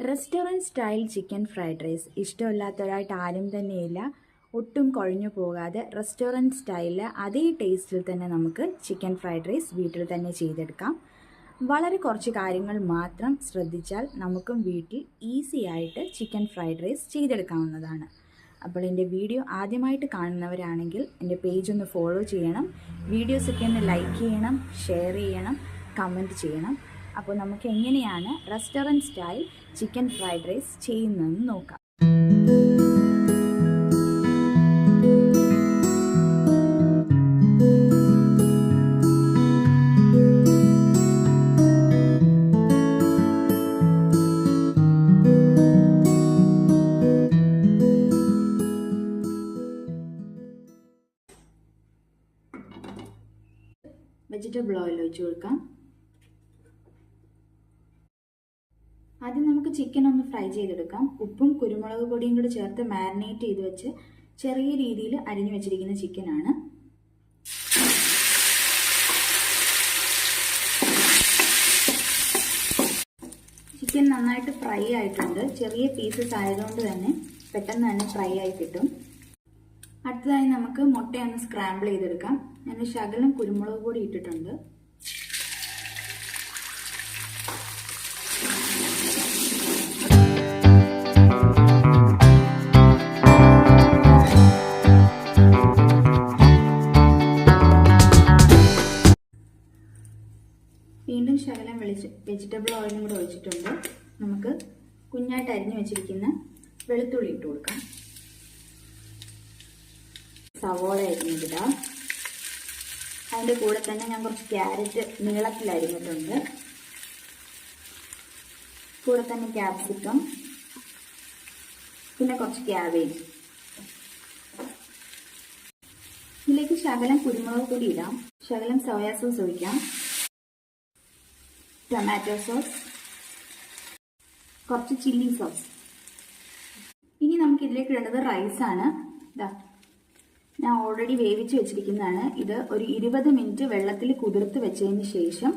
Restaurant style chicken fried rice ഇഷ്ടമില്ലാത്തവരായിട്ട് ആരും തന്നെയില്ല. ഒട്ടും കുഴഞ്ഞു പോകാതെ റെസ്റ്റോറൻറ്റ് സ്റ്റൈലിൽ അതേ ടേസ്റ്റിൽ തന്നെ നമുക്ക് ചിക്കൻ ഫ്രൈഡ് റൈസ് വീട്ടിൽ തന്നെ ചെയ്തെടുക്കാം. വളരെ കുറച്ച് കാര്യങ്ങൾ മാത്രം ശ്രദ്ധിച്ചാൽ നമുക്കും വീട്ടിൽ ഈസി ആയിട്ട് ചിക്കൻ ഫ്രൈഡ് റൈസ് ചെയ്തെടുക്കാവുന്നതാണ്. അപ്പോൾ എൻ്റെ വീഡിയോ ആദ്യമായിട്ട് കാണുന്നവരാണെങ്കിൽ എൻ്റെ പേജ് ഒന്ന് ഫോളോ ചെയ്യണം, വീഡിയോസൊക്കെ ഒന്ന് ലൈക്ക് ചെയ്യണം, ഷെയർ ചെയ്യണം, കമൻറ്റ് ചെയ്യണം. അപ്പോൾ നമുക്ക് എങ്ങനെയാണ് restaurant style chicken fried rice ചെയ്യുന്നതെന്ന് നോക്കാം. വെജിറ്റബിൾ ഓയിൽ ഒഴിച്ച് കൊടുക്കാം. ആദ്യം നമുക്ക് ചിക്കൻ ഒന്ന് ഫ്രൈ ചെയ്തെടുക്കാം. ഉപ്പും കുരുമുളക് പൊടിയും കൂടി ചേർത്ത് മാരിനേറ്റ് ചെയ്ത് വെച്ച് ചെറിയ രീതിയിൽ അരിഞ്ഞു വെച്ചിരിക്കുന്ന ചിക്കനാണ്. ചിക്കൻ നന്നായിട്ട് ഫ്രൈ ആയിട്ടുണ്ട്. ചെറിയ പീസസ് ആയതുകൊണ്ട് തന്നെ പെട്ടെന്ന് തന്നെ ഫ്രൈ ആയി കിട്ടും. അടുത്തതായി നമുക്ക് മുട്ടയൊന്ന് സ്ക്രാമ്പിൾ ചെയ്തെടുക്കാം. ഞാൻ ശകലം കുരുമുളക് പൊടി ഇട്ടിട്ടുണ്ട്. വീണ്ടും ശകലം വെജിറ്റബിൾ ഓയിലും കൂടെ ഒഴിച്ചിട്ടുണ്ട്. നമുക്ക് കുഞ്ഞായിട്ട് അരിഞ്ഞു വെച്ചിരിക്കുന്ന വെളുത്തുള്ളി ഇട്ട് കൊടുക്കാം. സവോള അരിഞ്ഞിടാം. അതിൻ്റെ കൂടെ തന്നെ ഞാൻ കുറച്ച് ക്യാരറ്റ് നീളത്തിൽ അരിഞ്ഞിട്ടുണ്ട്. കൂടെ തന്നെ ക്യാപ്സിക്കം, പിന്നെ കുറച്ച് ക്യാബേജ്. ഇതിലേക്ക് ശകലം കുരുമുളക് പൊടി ഇടാം, ശകലം സോയാ സോസ് ഒഴിക്കാം, ടൊമാറ്റോ സോസ്, കുറച്ച് ചില്ലി സോസ്. ഇനി നമുക്ക് ഇതിലേക്ക് ഇടേണ്ടത് റൈസാണ്. ഞാൻ ഓൾറെഡി വേവിച്ച് വെച്ചിരിക്കുന്നതാണ്. ഇത് ഒരു 20 മിനിറ്റ് വെള്ളത്തിൽ കുതിർത്ത് വെച്ചതിന് ശേഷം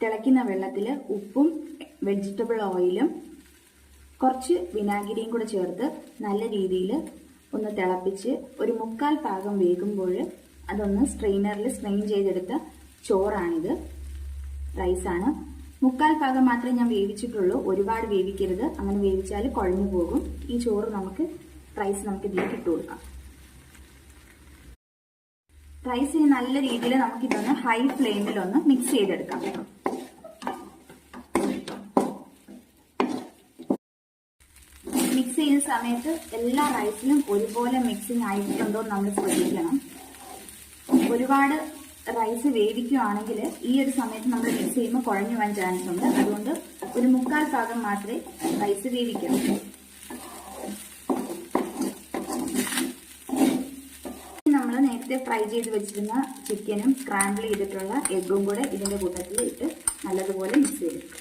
തിളയ്ക്കുന്ന വെള്ളത്തിൽ ഉപ്പും വെജിറ്റബിൾ ഓയിലും കുറച്ച് വിനാഗിരിയും കൂടെ ചേർത്ത് നല്ല രീതിയിൽ ഒന്ന് തിളപ്പിച്ച് ഒരു 1/4 ഭാഗം വേകുമ്പോൾ അതൊന്ന് സ്ട്രെയിനറിൽ സ്ട്രെയിൻ ചെയ്തെടുത്ത ചോറാണിത്, റൈസാണ്. 1/4 ഭാഗം മാത്രമേ ഞാൻ വേവിച്ചിട്ടുള്ളൂ, ഒരുപാട് വേവിക്കരുത്. അങ്ങനെ വേവിച്ചാൽ കുഴഞ്ഞു പോകും. ഈ ചോറ് റൈസ് നമുക്ക് ഇതിലേക്ക് ഇട്ട് കൊടുക്കാം. റൈസിന് നല്ല രീതിയിൽ നമുക്കിതൊന്ന് ഹൈ ഫ്ലെയിമിലൊന്ന് മിക്സ് ചെയ്തെടുക്കാം. മിക്സ് ചെയ്യുന്ന സമയത്ത് എല്ലാ റൈസിലും ഒരുപോലെ മിക്സിങ് ആയിട്ടുണ്ടോ നമ്മൾ ശ്രദ്ധിക്കണം. ഒരുപാട് റൈസ് വേവിക്കുകയാണെങ്കിൽ ഈ ഒരു സമയത്ത് നമ്മൾ മിക്സ് ചെയ്യുമ്പോൾ കുഴഞ്ഞു പോകാൻ ചാൻസ് ഉണ്ട്. അതുകൊണ്ട് ഒരു 1/4 ഭാഗം മാത്രമേ റൈസ് വേവിക്കാം. നേരത്തെ ഫ്രൈ ചെയ്ത് വെച്ചിരുന്ന ചിക്കനും സ്ക്രാമ്പിൾ ചെയ്തിട്ടുള്ള എഗ്ഗും കൂടെ ഇതിന്റെ കൂട്ടത്തിൽ ഇട്ട് നല്ലതുപോലെ മിക്സ് ചെയ്തെടുക്കും.